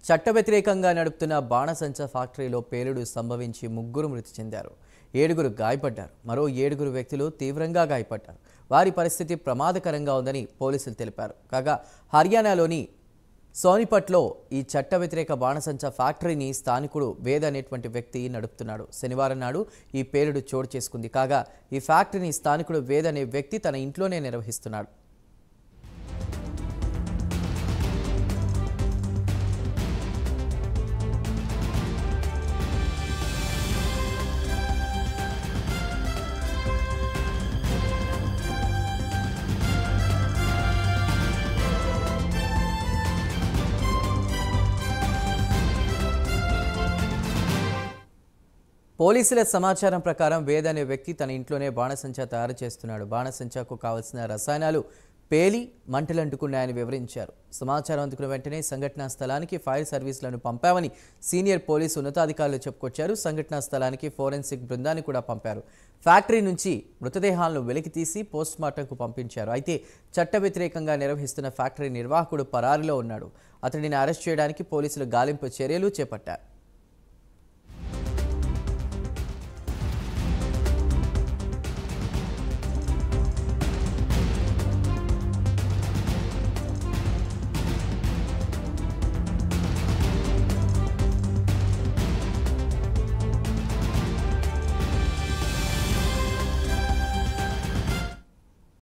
చట్టవ్యతిరేకంగా నడుపుతున్న బాణసంచా ఫ్యాక్టరీలో పేలుడు సంభవించి 3 మృతి చెందారు. 7 గాయపడ్డారు. మరో 7 వ్యక్తులు తీవ్రంగా గాయపడ్డారు. వారి పరిస్థితి ప్రమాదకరంగా ఉందని పోలీసులు తెలిపారు. కాగా హర్యానాలోని సోనిపట్లో ఈ చట్టవ్యతిరేక బాణసంచా ఫ్యాక్టరీని స్థానికుడు వేద్ అనేటువంటి వ్యక్తి నడుపుతున్నాడు. శనివారం నాడు ఈ పేలుడు చోటు చేసుకుంది. కాగా ఈ ఫ్యాక్టరీని స్థానికుడు వేద్ అనే వ్యక్తి తన ఇంట్లోనే నిర్వహిస్తున్నాడు. పోలీసుల సమాచారం ప్రకారం వేద్ అనే వ్యక్తి తన ఇంట్లోనే బాణసంచా తయారు చేస్తున్నాడు. బాణసంచాకు కావలసిన రసాయనాలు పేలి మంటలంటుకున్నాయని వివరించారు. సమాచారం అందుకున్న వెంటనే సంఘటనా స్థలానికి ఫైర్ సర్వీసులను పంపామని సీనియర్ పోలీసు ఉన్నతాధికారులు చెప్పుకొచ్చారు. సంఘటనా స్థలానికి ఫోరెన్సిక్ బృందాన్ని కూడా పంపారు. ఫ్యాక్టరీ నుంచి మృతదేహాలను వెలికితీసి పోస్ట్మార్టంకు పంపించారు. అయితే చట్ట వ్యతిరేకంగా నిర్వహిస్తున్న ఫ్యాక్టరీ నిర్వాహకుడు పరారీలో ఉన్నాడు. అతడిని అరెస్ట్ చేయడానికి పోలీసులు గాలింపు చర్యలు చేపట్టారు.